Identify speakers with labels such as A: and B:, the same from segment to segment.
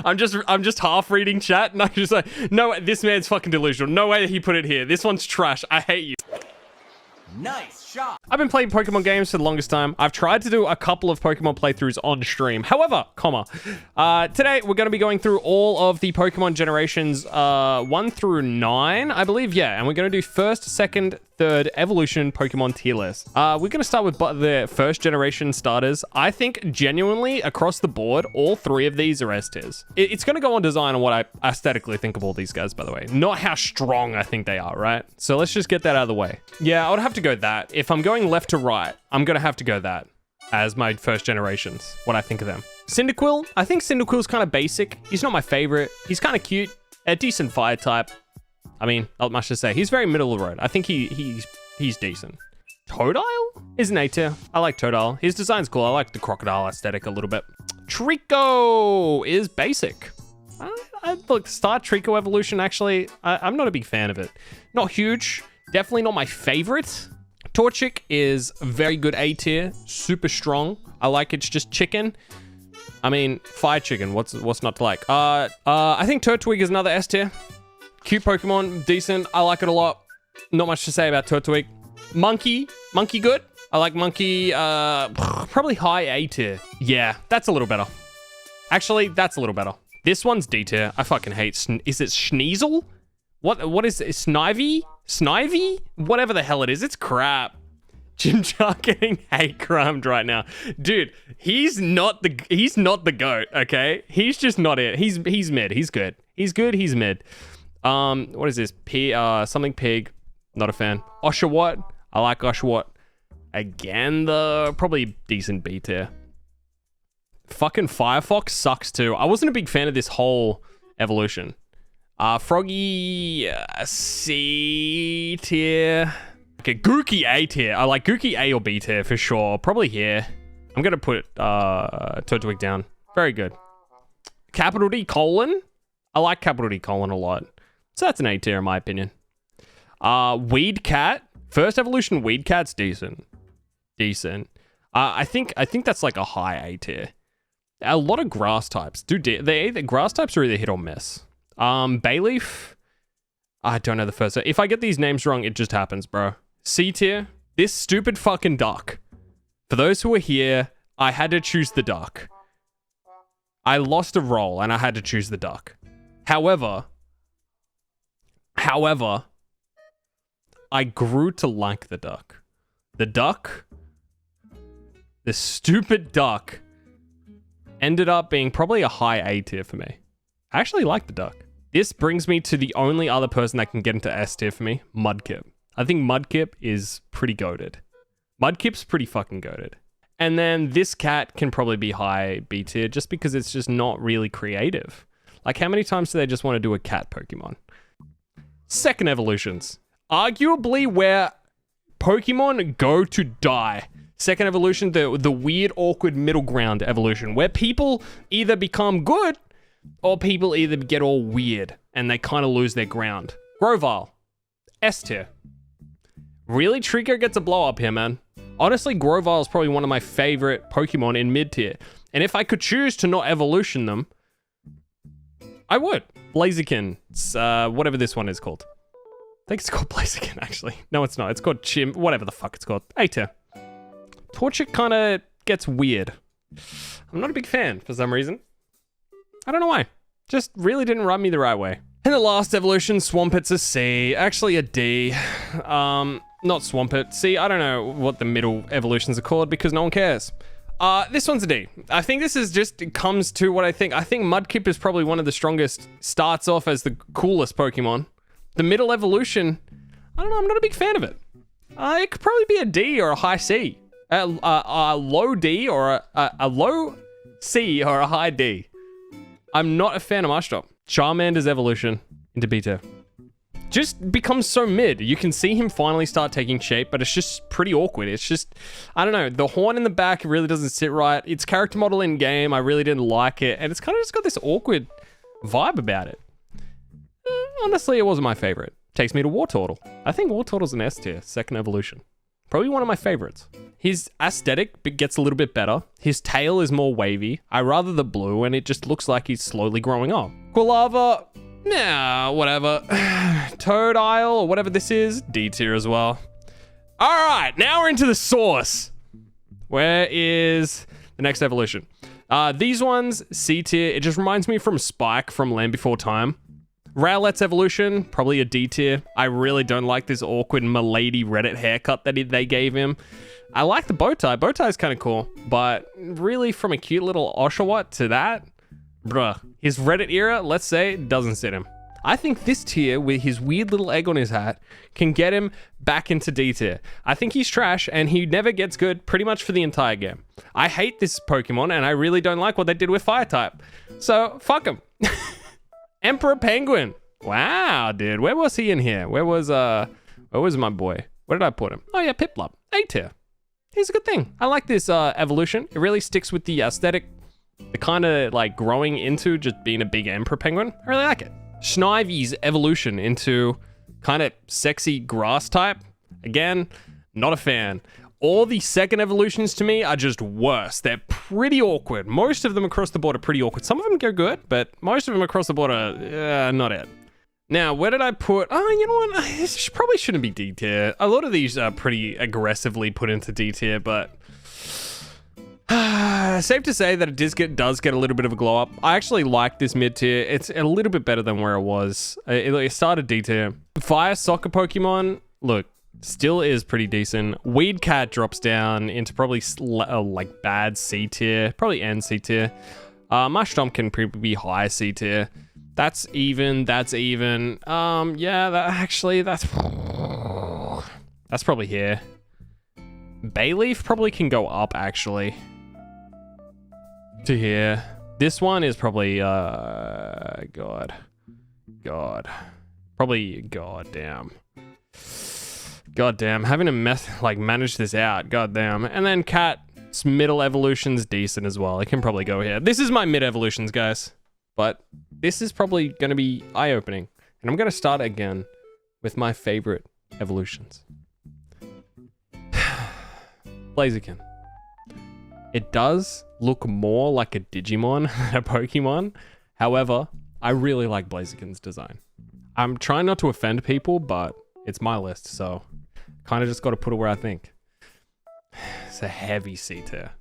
A: I'm just half reading chat and I'm just like, no, this man's fucking delusional. No way that he put it here. This one's trash. I hate you.
B: Nice shot.
A: I've been playing Pokemon games for the longest time. I've tried to do a couple of Pokemon playthroughs on stream. However, today we're going to be going through all of the Pokemon generations 1 through 9, I believe. Yeah, and we're going to do first, second, third evolution Pokemon tier list. We're going to start with the first generation starters. I think genuinely across the board, all 3 of these are S tiers. It's going to go on design on what I aesthetically think of all these guys, by the way. Not how strong I think they are, right? So let's just get that out of the way. Yeah, I would have to go that. If I'm going left to right, I'm going to have to go that as my first generations, what I think of them. Cyndaquil, I think Cyndaquil's kind of basic. He's not my favorite. He's kind of cute. A decent fire type. I mean, not much to say. He's very middle of the road. I think he's decent. Totodile is an A tier. I like Totodile. His design's cool. I like the crocodile aesthetic a little bit. Trico is basic. Look, start Trico evolution, actually, I'm not a big fan of it. Not huge. Definitely not my favorite. Torchic is very good A tier. Super strong. I like it's just chicken. I mean, fire chicken. What's not to like? I think Turtwig is another S tier. Cute Pokemon, decent. I like it a lot. Not much to say about Turtwig. Monkey good. I like Monkey, probably high A tier. Yeah, that's a little better. Actually, that's a little better. This one's D tier. I fucking hate, is it Sneasel? What is it? Snivy? Snivy? Whatever the hell it is, it's crap. Chimchar getting hate crimed right now. Dude, he's not the GOAT, okay? He's just not it. He's mid. He's good. He's good, he's mid. What is this? Something pig. Not a fan. Oshawott. I like Oshawott. Again, probably decent B tier. Fucking Firefox sucks too. I wasn't a big fan of this whole evolution. Froggy, C tier. Okay, Gookie A tier. I like Gookie A or B tier for sure. Probably here. I'm gonna put Turtwig down. Very good. Capital D colon. I like Capital D colon a lot. So that's an A tier in my opinion. Weed Cat. First evolution Weed Cat's decent. Decent. I think that's like a high A tier. A lot of grass types. Dude, they either grass types are either hit or miss. Bayleaf. I don't know the first. If I get these names wrong, it just happens, bro. C tier. This stupid fucking duck. For those who are here, I had to choose the duck. I lost a roll and I had to choose the duck. However, I grew to like the duck. The stupid duck ended up being probably a high A tier for me. I actually like the duck. This brings me to the only other person that can get into S tier for me, Mudkip. I think Mudkip is pretty goated. Mudkip's pretty fucking goated. And then this cat can probably be high B tier just because it's just not really creative. Like, how many times do they just want to do a cat Pokemon? Second evolutions. Arguably where Pokemon go to die. Second evolution, the weird, awkward middle ground evolution, where people either become good or people either get all weird and they kind of lose their ground. Grovyle, S tier. Really, Trico gets a blow up here, man. Honestly, Grovyle is probably one of my favorite Pokemon in mid tier. And if I could choose to not evolution them, I would. Blaziken, whatever this one is called. I think it's called Blaziken, actually. No, it's not. It's called whatever the fuck it's called. A tier. Torchic kind of gets weird. I'm not a big fan for some reason. I don't know why. Just really didn't rub me the right way. In the last evolution, Swampet's a C. Actually a D. Not Swampet. See, I don't know what the middle evolutions are called because no one cares. This one's a D. I think this is just comes to what I think. I think Mudkip is probably one of the strongest. Starts off as the coolest Pokemon. The middle evolution, I don't know. I'm not a big fan of it. It could probably be a D or a high C. A low D or a low C or a high D. I'm not a fan of Marshall. Charmander's evolution into beta. Just becomes so mid. You can see him finally start taking shape, but it's just pretty awkward. It's just, I don't know. The horn in the back really doesn't sit right. Its character model in game, I really didn't like it. And it's kind of just got this awkward vibe about it. Honestly, it wasn't my favorite. Takes me to Wartortle. I think Wartortle's an S tier, second evolution. Probably one of my favorites. His aesthetic gets a little bit better. His tail is more wavy. I rather the blue, and it just looks like he's slowly growing up. Quilava, nah, whatever. Toad Isle, or whatever this is, D tier as well. All right, now we're into the sauce. Where is the next evolution? These ones, C tier. It just reminds me from Spike from Land Before Time. Rowlette's evolution, probably a D tier. I really don't like this awkward milady Reddit haircut that they gave him. I like the bow tie. Bow tie is kind of cool, but really from a cute little Oshawott to that, bruh. His Reddit era, let's say, doesn't sit him. I think this tier with his weird little egg on his hat can get him back into D tier. I think he's trash and he never gets good pretty much for the entire game. I hate this Pokemon and I really don't like what they did with Fire type. So fuck him. Emperor Penguin. Wow, dude. Where was he in here? Where was my boy? Where did I put him? Oh yeah, Piplup. A tier. He's a good thing. I like this evolution. It really sticks with the aesthetic. The kind of like growing into just being a big Emperor Penguin. I really like it. Schnivy's evolution into kind of sexy grass type. Again, not a fan. All the second evolutions to me are just worse. They're pretty awkward. Most of them across the board are pretty awkward. Some of them go good, but most of them across the board are not it. Now, where did I put... Oh, you know what? This probably shouldn't be D tier. A lot of these are pretty aggressively put into D tier, but... safe to say that it does get a little bit of a glow up. I actually like this mid tier. It's a little bit better than where it was. It started D tier. Fire Soccer Pokemon, look, still is pretty decent. Weed Cat drops down into probably like bad C tier, probably N C tier. Mushtomp can probably be high C tier. That's even. Yeah, that's probably here. Bayleaf probably can go up actually. To here. This one is probably God. Probably goddamn. Having to manage this out. Goddamn. And then Cat's middle evolution's decent as well. It can probably go here. This is my mid evolutions, guys. But this is probably going to be eye-opening. And I'm going to start again with my favorite evolutions. Blaziken. It does look more like a Digimon than a Pokemon. However, I really like Blaziken's design. I'm trying not to offend people, but it's my list, so kind of just got to put it where I think. It's a heavy C tier.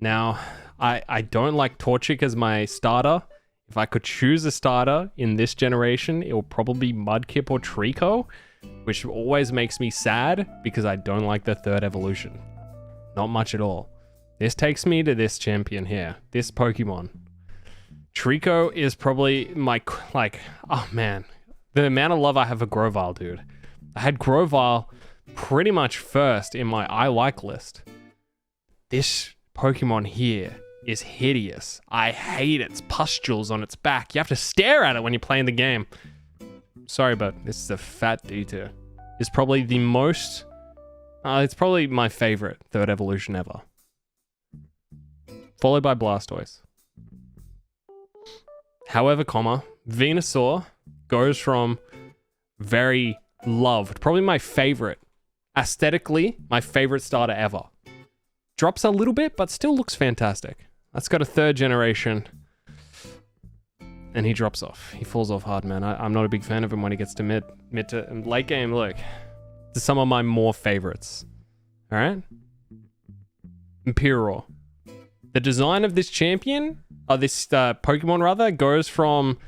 A: Now, I don't like Torchic as my starter. If I could choose a starter in this generation, it will probably be Mudkip or Trico, which always makes me sad because I don't like the third evolution. Not much at all. This takes me to this champion here, this Pokemon. Trico is probably my, oh man, the amount of love I have for Grovyle, dude. I had Grovyle pretty much first in my I like list. This Pokemon here is hideous. I hate its pustules on its back. You have to stare at it when you're playing the game. Sorry, but this is a fat D tier. It's probably the most... it's probably my favorite third evolution ever. Followed by Blastoise. However, Venusaur goes from very loved, probably my favorite, aesthetically, my favorite starter ever. Drops a little bit, but still looks fantastic. Let's go to third generation. And he drops off. He falls off hard, man. I'm not a big fan of him when he gets to mid to late game. Look, to some of my more favorites. All right. Imperial. The design of this champion, this Pokemon rather, goes from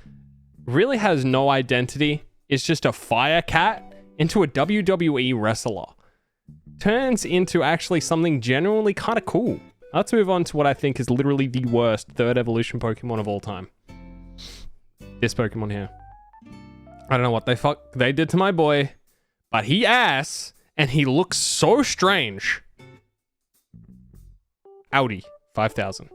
A: really has no identity. It's just a fire cat into a WWE wrestler. Turns into actually something genuinely kind of cool. Let's move on to what I think is literally the worst third evolution Pokemon of all time. This Pokemon here. I don't know what they did to my boy, but he ass and he looks so strange. Audi 5000.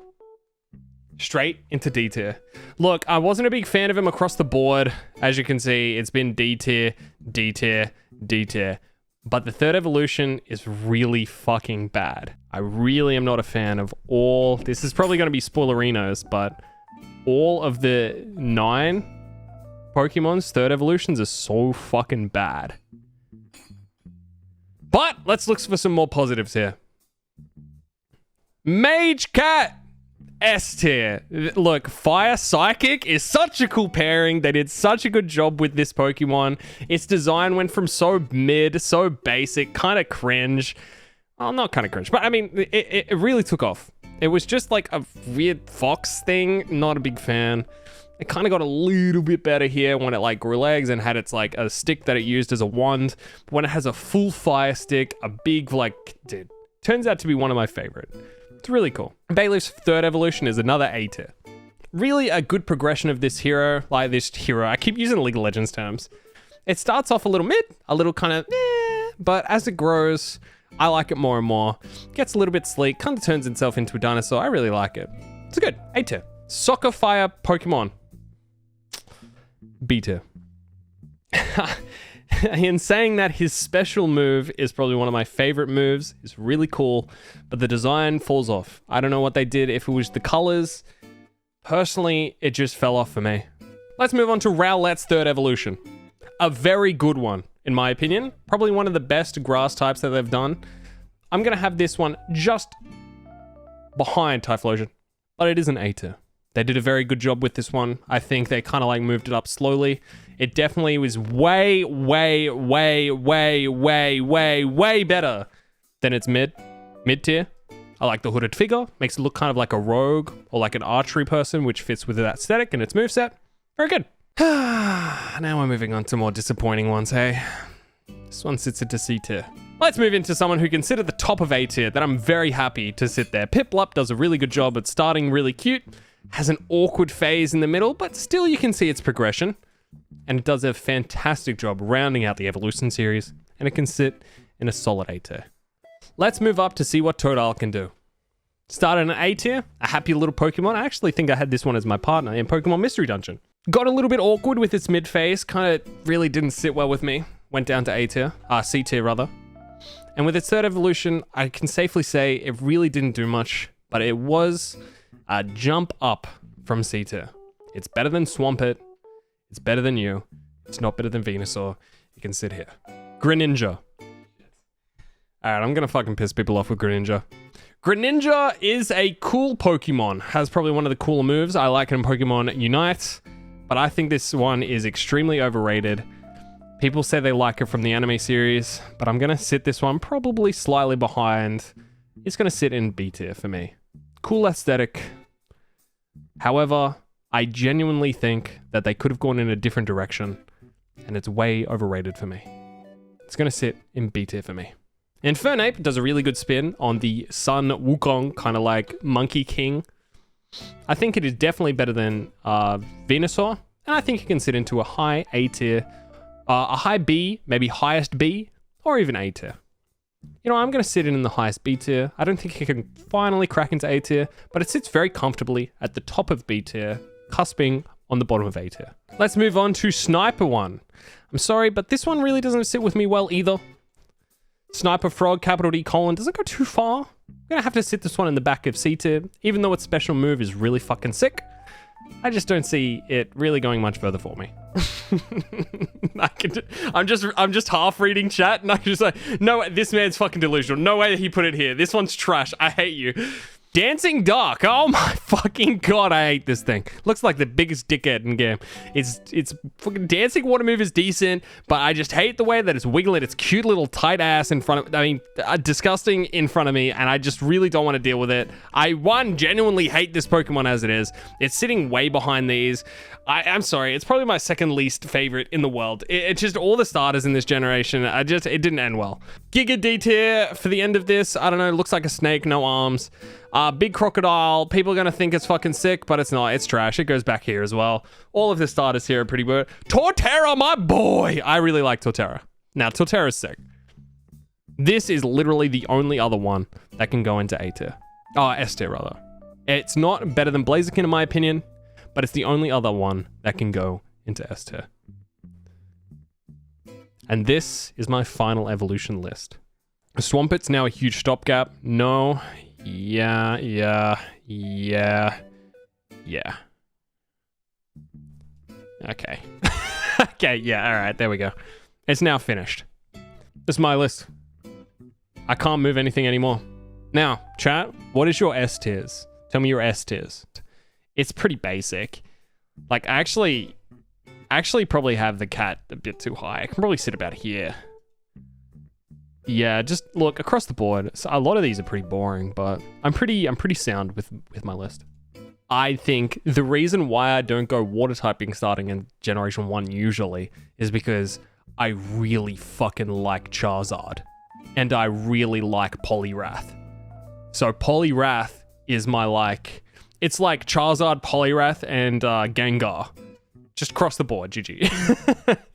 A: Straight into D tier. Look, I wasn't a big fan of him across the board. As you can see, it's been D tier, D tier, D tier. But the third evolution is really fucking bad. I really am not a fan of all... This is probably going to be spoilerinos, but all of the 9 Pokemon's third evolutions are so fucking bad. But let's look for some more positives here. Mage Cat, S tier. Look, Fire Psychic is such a cool pairing. They did such a good job with this Pokemon. Its design went from so mid, so basic, kind of cringe. Well, not kind of cringe, but I mean, it really took off. It was just like a weird fox thing. Not a big fan. It kind of got a little bit better here when it like grew legs and had its like a stick that it used as a wand. But when it has a full fire stick, a big like, dude, turns out to be one of my favorite. It's really cool. Bayleaf's third evolution is another A tier. Really a good progression of this hero, I keep using League of Legends terms. It starts off a little mid, a little kind of but as it grows, I like it more and more. Gets a little bit sleek, kind of turns itself into a dinosaur. I really like it. It's good. A tier. Soccer Fire Pokemon. B tier. In saying that, his special move is probably one of my favorite moves. It's really cool, but the design falls off. I don't know what they did, if it was the colors. Personally, it just fell off for me. Let's move on to Rowlette's third evolution. A very good one, in my opinion. Probably one of the best grass types that they've done. I'm going to have this one just behind Typhlosion, but it is an A tier. They did a very good job with this one. I think they kind of like moved it up slowly. It definitely was way, way, way, way, way, way, way better than its mid tier. I like the hooded figure. Makes it look kind of like a rogue or like an archery person, which fits with that aesthetic and its moveset. Very good. Now we're moving on to more disappointing ones, hey? This one sits into C tier. Let's move into someone who can sit at the top of A tier that I'm very happy to sit there. Piplup does a really good job at starting really cute. Has an awkward phase in the middle, but still you can see its progression. And it does a fantastic job rounding out the evolution series, and it can sit in a solid A tier. Let's move up to see what Totodile can do. Started in an A tier, a happy little Pokemon. I actually think I had this one as my partner in Pokemon Mystery Dungeon. Got a little bit awkward with its mid phase, kind of really didn't sit well with me. Went down to A tier, C tier rather. And with its third evolution, I can safely say it really didn't do much, but it was a jump up from C tier. It's better than Swampert. It's better than you. It's not better than Venusaur. You can sit here. Greninja. Alright, I'm gonna fucking piss people off with Greninja. Greninja is a cool Pokemon. Has probably one of the cooler moves. I like it in Pokemon Unite. But I think this one is extremely overrated. People say they like it from the anime series. But I'm gonna sit this one probably slightly behind. It's gonna sit in B tier for me. Cool aesthetic. However, I genuinely think that they could have gone in a different direction, and it's way overrated for me. It's going to sit in B tier for me. Infernape does a really good spin on the Sun Wukong, kind of like Monkey King. I think it is definitely better than Venusaur, and I think it can sit into a high A tier, a high B, maybe highest B, or even A tier. You know, I'm going to sit in the highest B tier. I don't think it can finally crack into A tier, but it sits very comfortably at the top of B tier, cusping on the bottom of A tier. Let's move on to Sniper one. I'm sorry, but this one really doesn't sit with me well either. Sniper Frog, capital D colon, doesn't go too far. I'm gonna have to sit this one in the back of C tier, even though its special move is really fucking sick. I just don't see it really going much further for me. I'm just half reading chat and I'm just like, no, this man's fucking delusional. No way he put it here. This one's trash. I hate you. Dancing Dark. Oh my fucking god, I hate this thing. Looks like the biggest dickhead in game. It's fucking dancing water move is decent, but I just hate the way that it's wiggling its cute little tight ass in front of, disgusting in front of me, and I just really don't want to deal with it. I genuinely hate this Pokemon as it is. It's sitting way behind these. I'm sorry, it's probably my second least favorite in the world. It's just all the starters in this generation. It didn't end well. Giga D tier for the end of this. I don't know, looks like a snake, no arms. Big crocodile. People are going to think it's fucking sick, but it's not. It's trash. It goes back here as well. All of the starters here are pretty good. Torterra, my boy! I really like Torterra. Now, Torterra's sick. This is literally the only other one that can go into A tier. S tier, rather. It's not better than Blaziken, in my opinion, but it's the only other one that can go into S tier. And this is my final evolution list. Swampert's now a huge stopgap. No. Yeah. Okay. Okay, yeah, alright, there we go. It's now finished. This is my list. I can't move anything anymore. Now, chat, what is your S tiers? Tell me your S tiers. It's pretty basic. Like, I actually probably have the cat a bit too high. I can probably sit about here. Yeah, just look across the board. So a lot of these are pretty boring, but I'm pretty sound with my list. I think the reason why I don't go water typing starting in Generation 1 usually is because I really fucking like Charizard. And I really like Poliwrath. So Poliwrath is my like... It's like Charizard, Poliwrath, and Gengar. Just cross the board, GG.